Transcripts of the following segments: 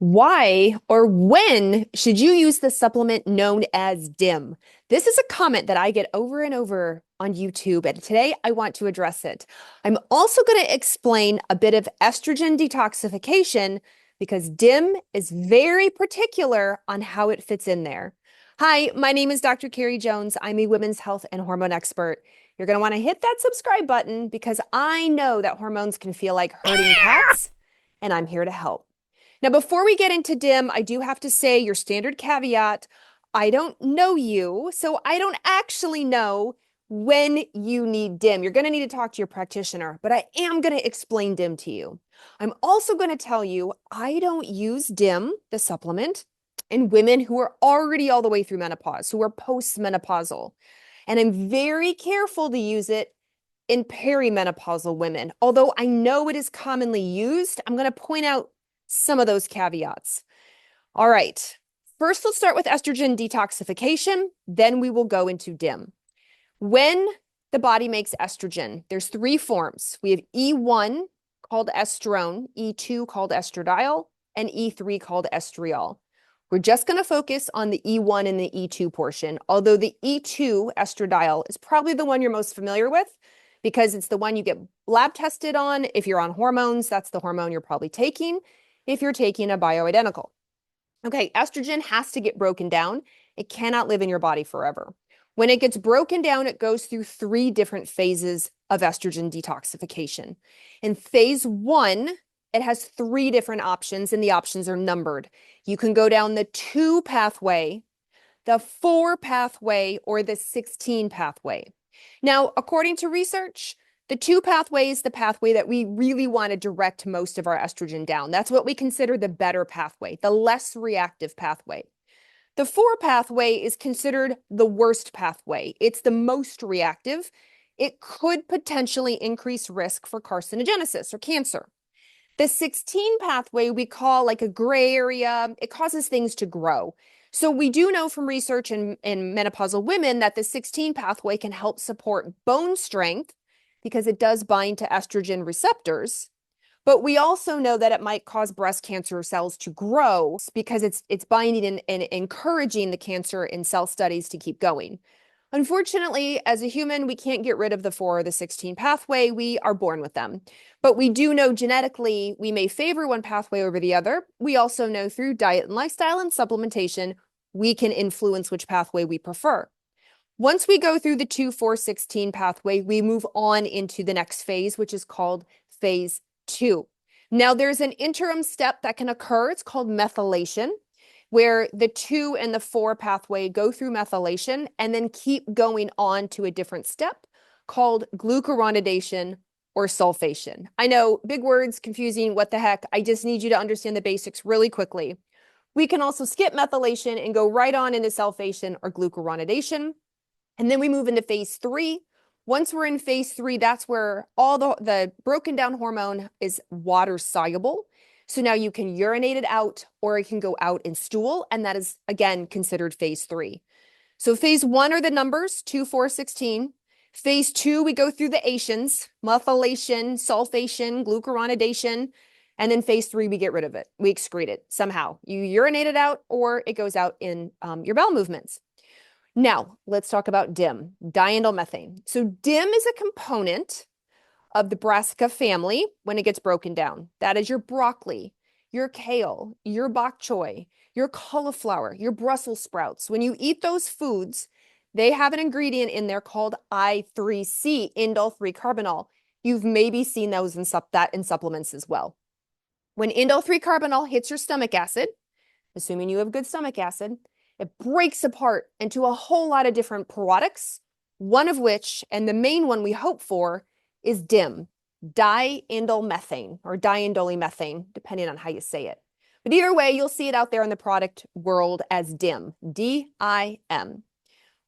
Why or when should you use the supplement known as DIM? This is a comment that I get over and over on YouTube, and today I want to address it. I'm also going to explain a bit of estrogen detoxification because DIM is very particular on how it fits in there. Hi, my name is Dr. Carrie Jones. I'm a women's health and hormone expert. You're going to want to hit that subscribe button because I know that hormones can feel like herding cats, and I'm here to help. Now, before we get into DIM, I do have to say your standard caveat. I don't know you, so I don't actually know when you need DIM. You're going to need to talk to your practitioner, but I am going to explain DIM to you. I'm also going to tell you I don't use DIM, the supplement, in women who are already all the way through menopause, who are postmenopausal. And I'm very careful to use it in perimenopausal women. Although I know it is commonly used, I'm going to point out some of those caveats. All right. First, let's start with estrogen detoxification. Then we will go into DIM. When the body makes estrogen, there's three forms. We have E1 called estrone, E2 called estradiol, and E3 called estriol. We're just going to focus on the E1 and the E2 portion, although the E2 estradiol is probably the one you're most familiar with because it's the one you get lab tested on. If you're on hormones, that's the hormone you're probably taking. If you're taking a bioidentical. Okay, estrogen has to get broken down. It cannot live in your body forever. When it gets broken down, it goes through three different phases of estrogen detoxification. In phase one, it has three different options, and the options are numbered. You can go down the 2 pathway, the 4 pathway, or the 16 pathway. Now, according to research, the 2 pathway is the pathway that we really want to direct most of our estrogen down. That's what we consider the better pathway, the less reactive pathway. The 4 pathway is considered the worst pathway. It's the most reactive. It could potentially increase risk for carcinogenesis or cancer. The 16 pathway we call like a gray area. It causes things to grow. So we do know from research in menopausal women that the 16 pathway can help support bone strength because it does bind to estrogen receptors. But we also know that it might cause breast cancer cells to grow because it's binding and encouraging the cancer in cell studies to keep going. Unfortunately, as a human, we can't get rid of the 4 or the 16 pathway. We are born with them. But we do know genetically we may favor one pathway over the other. We also know through diet and lifestyle and supplementation, we can influence which pathway we prefer. Once we go through the 2, 4, 16 pathway, we move on into the next phase, which is called phase 2. Now, there's an interim step that can occur. It's called methylation, where the 2 and the 4 pathway go through methylation and then keep going on to a different step called glucuronidation or sulfation. I know, big words, confusing, what the heck. I just need you to understand the basics really quickly. We can also skip methylation and go right on into sulfation or glucuronidation. And then we move into phase 3. Once we're in phase 3, that's where all the broken down hormone is water soluble. So now you can urinate it out or it can go out in stool. And that is, again, considered phase 3. So phase 1 are the numbers, 2, 4, 16. Phase 2, we go through the Asians, methylation, sulfation, glucuronidation. And then phase 3, we get rid of it. We excrete it somehow. You urinate it out or it goes out in your bowel movements. Now, let's talk about DIM, diindolylmethane. So DIM is a component of the brassica family when it gets broken down. That is your broccoli, your kale, your bok choy, your cauliflower, your Brussels sprouts. When you eat those foods, they have an ingredient in there called I3C, indole 3-carbinol. You've maybe seen those in supplements as well. When indole 3-carbinol hits your stomach acid, assuming you have good stomach acid, it breaks apart into a whole lot of different products, one of which, and the main one we hope for, is DIM, diindolylmethane or diindolylmethane, depending on how you say it. But either way, you'll see it out there in the product world as DIM, D-I-M.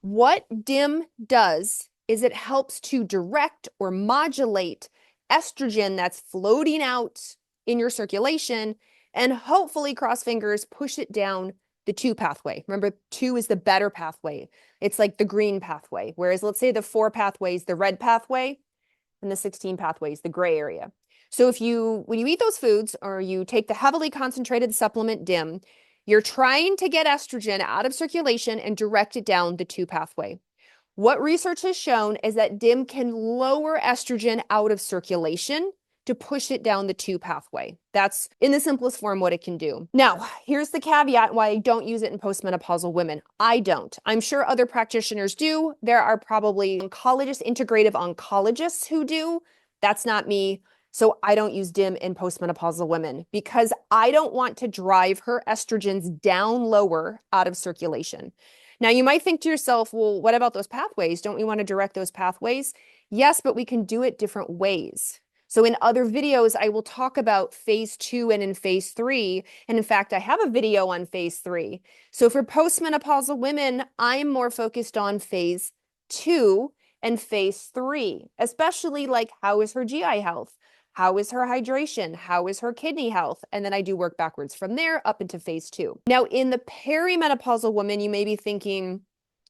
What DIM does is it helps to direct or modulate estrogen that's floating out in your circulation and hopefully, cross fingers, push it down the 2 pathway. Remember, 2 is the better pathway. It's like the green pathway. Whereas let's say the 4 pathway is the red pathway and the 16 pathway is the gray area. So when you eat those foods or you take the heavily concentrated supplement DIM, you're trying to get estrogen out of circulation and direct it down the 2 pathway. What research has shown is that DIM can lower estrogen out of circulation to push it down the 2 pathway. That's in the simplest form what it can do. Now, here's the caveat why I don't use it in postmenopausal women. I don't. I'm sure other practitioners do. There are probably oncologists, integrative oncologists who do. That's not me. So I don't use DIM in postmenopausal women because I don't want to drive her estrogens down lower out of circulation. Now, you might think to yourself, well, what about those pathways? Don't we want to direct those pathways? Yes, but we can do it different ways. So in other videos, I will talk about phase 2 and in phase 3. And in fact, I have a video on phase 3. So for postmenopausal women, I'm more focused on phase 2 and phase 3, especially like how is her GI health? How is her hydration? How is her kidney health? And then I do work backwards from there up into phase 2. Now, in the perimenopausal woman, you may be thinking,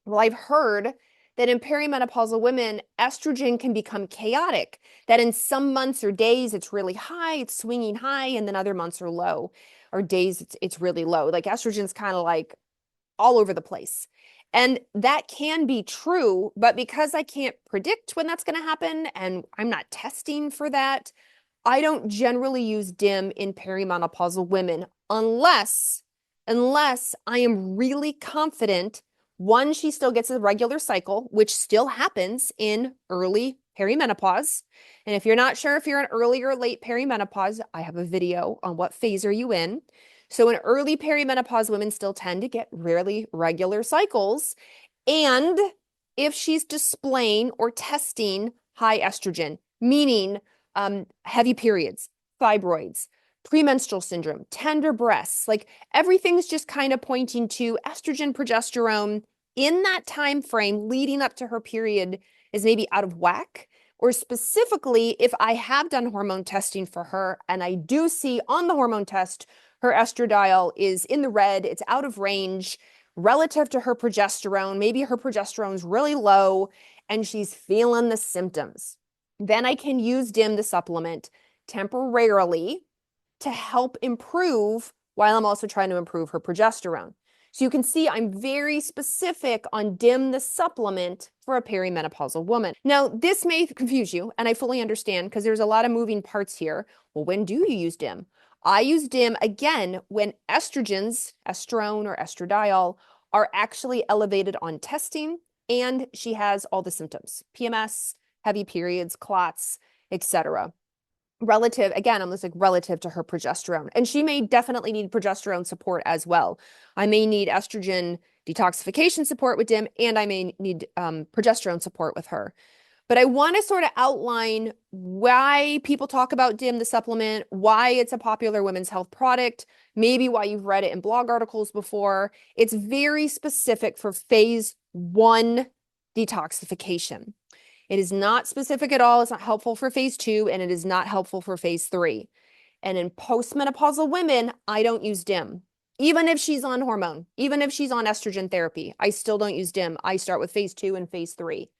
well, I've heard that in perimenopausal women, estrogen can become chaotic, that in some months or days it's really high, it's swinging high, and then other months are low, or days it's really low. Like estrogen's kind of like all over the place. And that can be true, but because I can't predict when that's going to happen and I'm not testing for that, I don't generally use DIM in perimenopausal women unless I am really confident, one, she still gets a regular cycle, which still happens in early perimenopause. And if you're not sure if you're in early or late perimenopause, I have a video on what phase are you in. So in early perimenopause, women still tend to get rarely regular cycles. And if she's displaying or testing high estrogen, meaning heavy periods, fibroids, premenstrual syndrome, tender breasts, like everything's just kind of pointing to estrogen, progesterone in that time frame leading up to her period is maybe out of whack. Or specifically, if I have done hormone testing for her and I do see on the hormone test, her estradiol is in the red, it's out of range relative to her progesterone. Maybe her progesterone's really low and she's feeling the symptoms. Then I can use DIM, the supplement, temporarily to help improve while I'm also trying to improve her progesterone. So you can see I'm very specific on DIM, the supplement for a perimenopausal woman. Now, this may confuse you, and I fully understand because there's a lot of moving parts here. Well, when do you use DIM? I use DIM, again, when estrogens, estrone or estradiol, are actually elevated on testing and she has all the symptoms, PMS, heavy periods, clots, etc. Relative, again, I'm listening relative to her progesterone. And she may definitely need progesterone support as well. I may need estrogen detoxification support with DIM, and I may need progesterone support with her. But I want to sort of outline why people talk about DIM, the supplement, why it's a popular women's health product, maybe why you've read it in blog articles before. It's very specific for phase 1 detoxification. It is not specific at all. It's not helpful for phase 2, and it is not helpful for phase 3. And in postmenopausal women, I don't use DIM. Even if she's on hormone, even if she's on estrogen therapy, I still don't use DIM. I start with phase 2 and phase 3.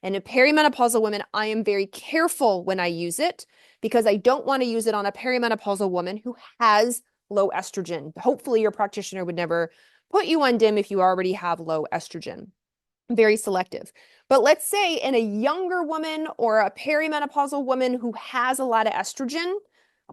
And in perimenopausal women, I am very careful when I use it because I don't want to use it on a perimenopausal woman who has low estrogen. Hopefully, your practitioner would never put you on DIM if you already have low estrogen. Very selective. But let's say in a younger woman or a perimenopausal woman who has a lot of estrogen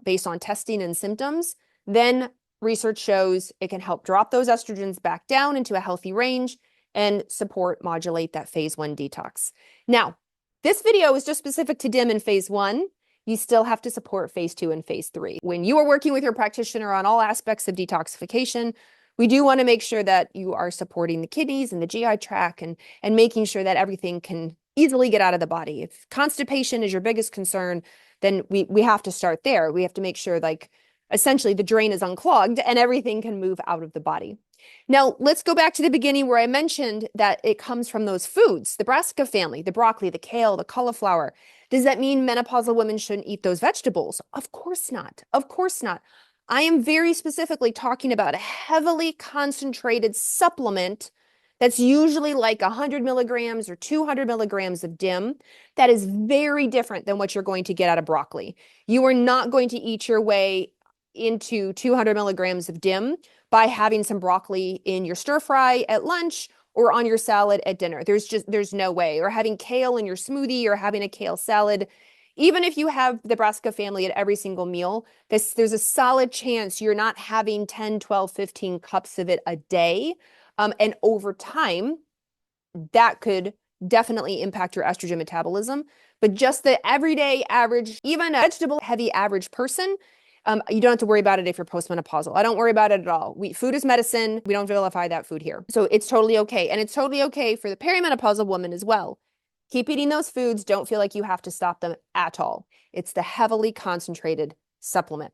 based on testing and symptoms, then research shows it can help drop those estrogens back down into a healthy range and support modulate that phase 1 detox. Now, this video is just specific to DIM in phase 1. You still have to support phase 2 and phase 3. When you are working with your practitioner on all aspects of detoxification, we do want to make sure that you are supporting the kidneys and the GI tract and making sure that everything can easily get out of the body. If constipation is your biggest concern, then we have to start there. We have to make sure like essentially the drain is unclogged and everything can move out of the body. Now, let's go back to the beginning where I mentioned that it comes from those foods, the brassica family, the broccoli, the kale, the cauliflower. Does that mean menopausal women shouldn't eat those vegetables? Of course not. Of course not. I am very specifically talking about a heavily concentrated supplement That's usually like 100 milligrams or 200 milligrams of DIM. That is very different than what you're going to get out of broccoli. You are not going to eat your way into 200 milligrams of DIM by having some broccoli in your stir fry at lunch or on your salad at dinner. There's no way. Or having kale in your smoothie or having a kale salad. Even if you have the brassica family at every single meal, there's a solid chance you're not having 10, 12, 15 cups of it a day. And over time, that could definitely impact your estrogen metabolism. But just the everyday average, even a vegetable heavy average person, you don't have to worry about it if you're postmenopausal. I don't worry about it at all. Food is medicine. We don't vilify that food here. So it's totally okay. And it's totally okay for the perimenopausal woman as well. Keep eating those foods. Don't feel like you have to stop them at all. It's the heavily concentrated supplement.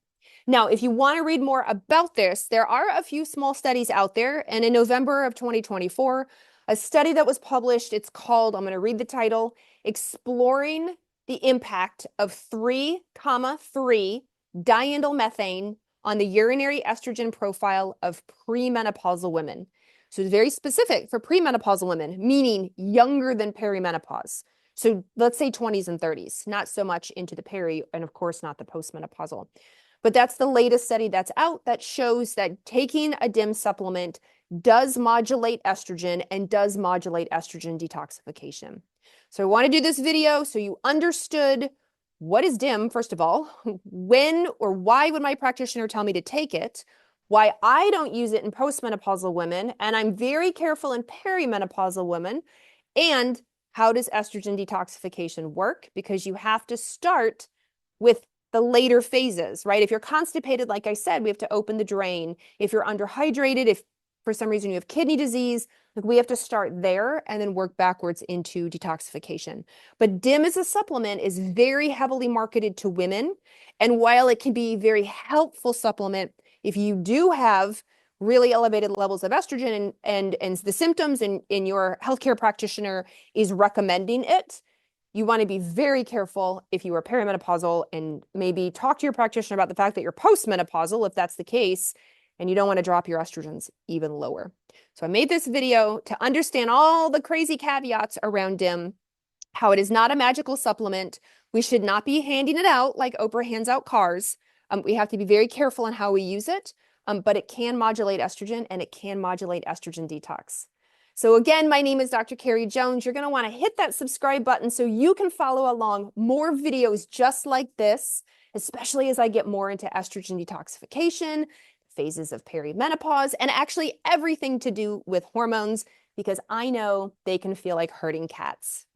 Now, if you want to read more about this, there are a few small studies out there. And in November of 2024, a study that was published, it's called, I'm going to read the title, Exploring the Impact of 3,3 Diindolylmethane on the Urinary Estrogen Profile of Premenopausal Women. So it's very specific for premenopausal women, meaning younger than perimenopause. So let's say 20s and 30s, not so much into the peri, and of course not the postmenopausal. But that's the latest study that's out that shows that taking a DIM supplement does modulate estrogen and does modulate estrogen detoxification. So I want to do this video so you understood what is DIM, first of all, when or why would my practitioner tell me to take it, why I don't use it in postmenopausal women, and I'm very careful in perimenopausal women, and how does estrogen detoxification work? Because you have to start with the later phases, right? If you're constipated, like I said, we have to open the drain. If you're underhydrated, if for some reason you have kidney disease, like we have to start there and then work backwards into detoxification. But DIM as a supplement is very heavily marketed to women. And while it can be a very helpful supplement, if you do have really elevated levels of estrogen and the symptoms and your healthcare practitioner is recommending it, you want to be very careful if you are perimenopausal and maybe talk to your practitioner about the fact that you're postmenopausal, if that's the case, and you don't want to drop your estrogens even lower. So I made this video to understand all the crazy caveats around DIM, how it is not a magical supplement. We should not be handing it out like Oprah hands out cars. We have to be very careful on how we use it, but it can modulate estrogen and it can modulate estrogen detox. So again, my name is Dr. Carrie Jones. You're going to want to hit that subscribe button so you can follow along more videos just like this, especially as I get more into estrogen detoxification, phases of perimenopause, and actually everything to do with hormones, because I know they can feel like herding cats.